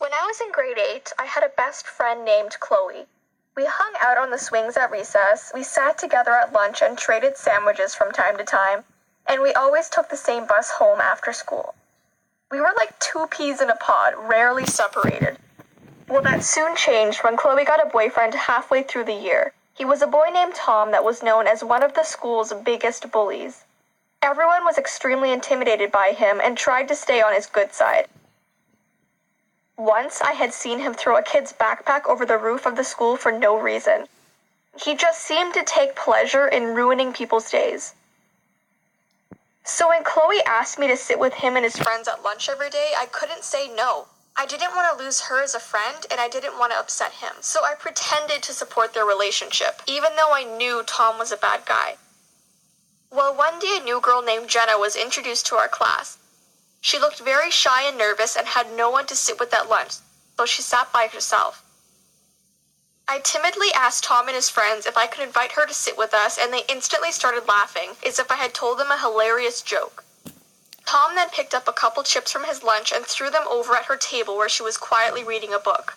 When I was in grade 8, I had a best friend named Chloe. We hung out on the swings at recess, we sat together at lunch and traded sandwiches from time to time, and we always took the same bus home after school. We were like two peas in a pod, rarely separated. Well, that soon changed when Chloe got a boyfriend halfway through the year. He was a boy named Tom that was known as one of the school's biggest bullies. Everyone was extremely intimidated by him and tried to stay on his good side. Once I had seen him throw a kid's backpack over the roof of the school for no reason. He just seemed to take pleasure in ruining people's days. So when Chloe asked me to sit with him and his friends at lunch every day, I couldn't say no. I didn't want to lose her as a friend, and I didn't want to upset him. So I pretended to support their relationship, even though I knew Tom was a bad guy. Well, one day a new girl named Jenna was introduced to our class. She looked very shy and nervous and had no one to sit with at lunch, so she sat by herself. I timidly asked Tom and his friends if I could invite her to sit with us, and they instantly started laughing, as if I had told them a hilarious joke. Tom then picked up a couple chips from his lunch and threw them over at her table where she was quietly reading a book.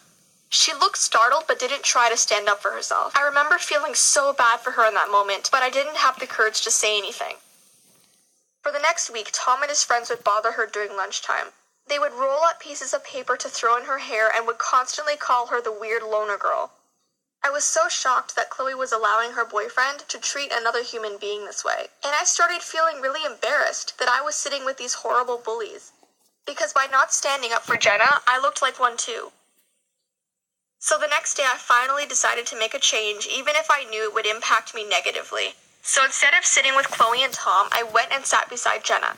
She looked startled but didn't try to stand up for herself. I remember feeling so bad for her in that moment, but I didn't have the courage to say anything. For the next week, Tom and his friends would bother her during lunchtime. They would roll up pieces of paper to throw in her hair and would constantly call her the weird loner girl. I was so shocked that Chloe was allowing her boyfriend to treat another human being this way, and I started feeling really embarrassed that I was sitting with these horrible bullies. Because by not standing up for Jenna, I looked like one too. So the next day I finally decided to make a change, even if I knew it would impact me negatively. So instead of sitting with Chloe and Tom, I went and sat beside Jenna.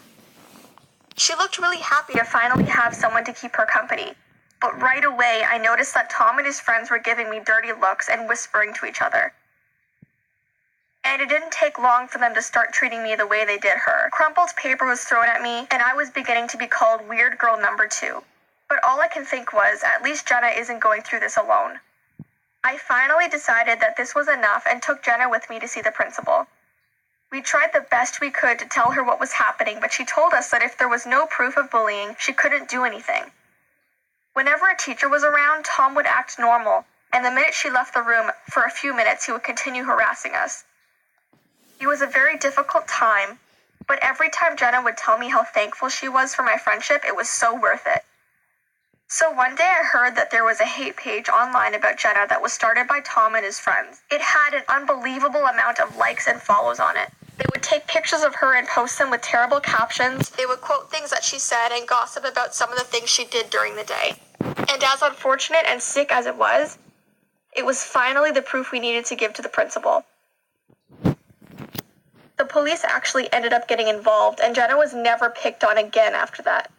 She looked really happy to finally have someone to keep her company. But right away, I noticed that Tom and his friends were giving me dirty looks and whispering to each other. And it didn't take long for them to start treating me the way they did her. Crumpled paper was thrown at me, and I was beginning to be called Weird Girl Number 2. But all I can think was, at least Jenna isn't going through this alone. I finally decided that this was enough and took Jenna with me to see the principal. We tried the best we could to tell her what was happening, but she told us that if there was no proof of bullying, she couldn't do anything. Whenever a teacher was around, Tom would act normal, and the minute she left the room, for a few minutes, he would continue harassing us. It was a very difficult time, but every time Jenna would tell me how thankful she was for my friendship, it was so worth it. So one day I heard that there was a hate page online about Jenna that was started by Tom and his friends. It had an unbelievable amount of likes and follows on it. They would take pictures of her and post them with terrible captions. They would quote things that she said and gossip about some of the things she did during the day. And as unfortunate and sick as it was finally the proof we needed to give to the principal. The police actually ended up getting involved, and Jenna was never picked on again after that.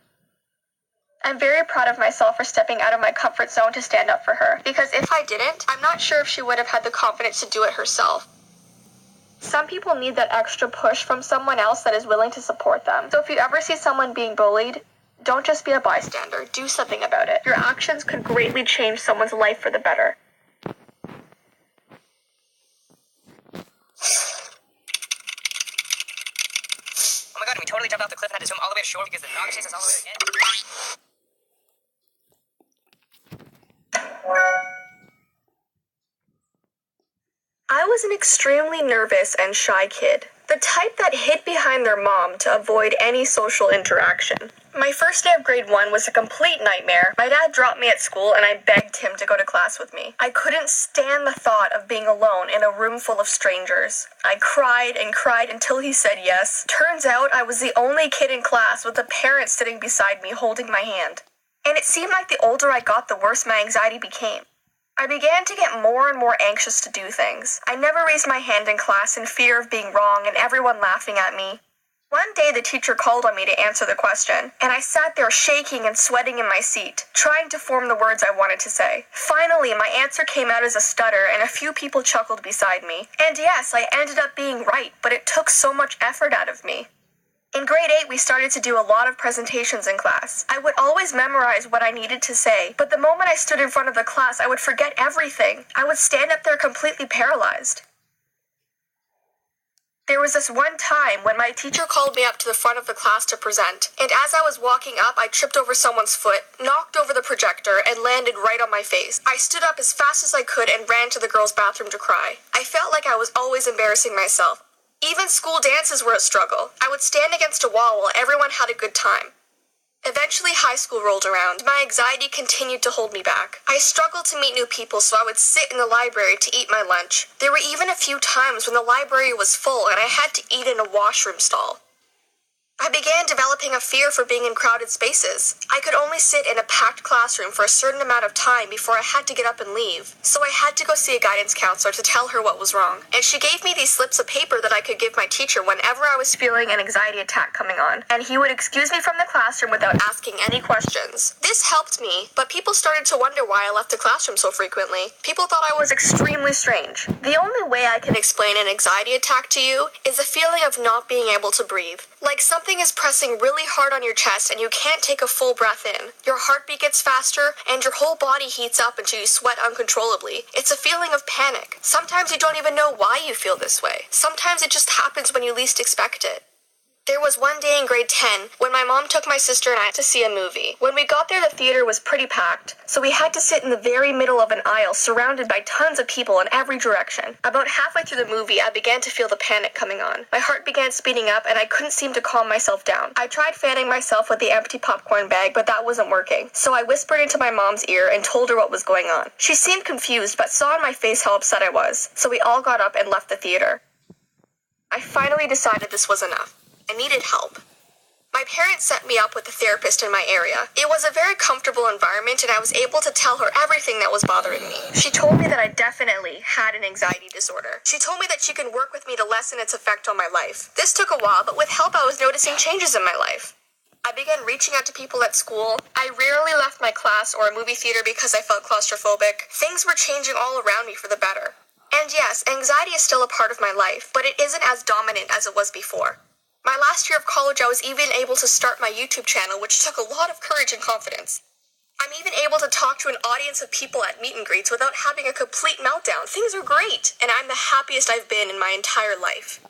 I'm very proud of myself for stepping out of my comfort zone to stand up for her, because if I didn't, I'm not sure if she would have had the confidence to do it herself. Some people need that extra push from someone else that is willing to support them. So if you ever see someone being bullied, don't just be a bystander. Do something about it. Your actions could greatly change someone's life for the better. Oh my god, we totally jumped off the cliff and had to swim all the way ashore because the dog chased us all the way again. I was an extremely nervous and shy kid, the type that hid behind their mom to avoid any social interaction. My first day of grade 1 was a complete nightmare. My dad dropped me at school and I begged him to go to class with me. I couldn't stand the thought of being alone in a room full of strangers. I cried and cried until he said yes. Turns out I was the only kid in class with a parent sitting beside me holding my hand. And it seemed like the older I got, the worse my anxiety became. I began to get more and more anxious to do things. I never raised my hand in class in fear of being wrong and everyone laughing at me. One day the teacher called on me to answer the question, and I sat there shaking and sweating in my seat, trying to form the words I wanted to say. Finally, my answer came out as a stutter, and a few people chuckled beside me. And yes, I ended up being right, but it took so much effort out of me. In grade 8, we started to do a lot of presentations in class. I would always memorize what I needed to say, but the moment I stood in front of the class, I would forget everything. I would stand up there completely paralyzed. There was this one time when my teacher called me up to the front of the class to present, and as I was walking up, I tripped over someone's foot, knocked over the projector, and landed right on my face. I stood up as fast as I could and ran to the girls' bathroom to cry. I felt like I was always embarrassing myself. Even school dances were a struggle. I would stand against a wall while everyone had a good time. Eventually, high school rolled around. My anxiety continued to hold me back. I struggled to meet new people, so I would sit in the library to eat my lunch. There were even a few times when the library was full and I had to eat in a washroom stall. I began developing a fear for being in crowded spaces. I could only sit in a packed classroom for a certain amount of time before I had to get up and leave. So I had to go see a guidance counselor to tell her what was wrong. And she gave me these slips of paper that I could give my teacher whenever I was feeling an anxiety attack coming on. And he would excuse me from the classroom without asking any questions. This helped me, but people started to wonder why I left the classroom so frequently. People thought I was extremely strange. The only way I can explain an anxiety attack to you is the feeling of not being able to breathe. Like something is pressing really hard on your chest and you can't take a full breath in. Your heartbeat gets faster and your whole body heats up until you sweat uncontrollably. It's a feeling of panic. Sometimes you don't even know why you feel this way. Sometimes it just happens when you least expect it. There was one day in grade 10 when my mom took my sister and I to see a movie. When we got there, the theater was pretty packed, so we had to sit in the very middle of an aisle surrounded by tons of people in every direction. About halfway through the movie, I began to feel the panic coming on. My heart began speeding up and I couldn't seem to calm myself down. I tried fanning myself with the empty popcorn bag, but that wasn't working. So I whispered into my mom's ear and told her what was going on. She seemed confused, but saw on my face how upset I was. So we all got up and left the theater. I finally decided this was enough. I needed help. My parents set me up with a therapist in my area. It was a very comfortable environment and I was able to tell her everything that was bothering me. She told me that I definitely had an anxiety disorder. She told me that she could work with me to lessen its effect on my life. This took a while, but with help I was noticing changes in my life. I began reaching out to people at school. I rarely left my class or a movie theater because I felt claustrophobic. Things were changing all around me for the better. And yes, anxiety is still a part of my life, but it isn't as dominant as it was before. My last year of college, I was even able to start my YouTube channel, which took a lot of courage and confidence. I'm even able to talk to an audience of people at meet and greets without having a complete meltdown. Things are great, and I'm the happiest I've been in my entire life.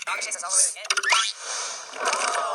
Dog chases all over again.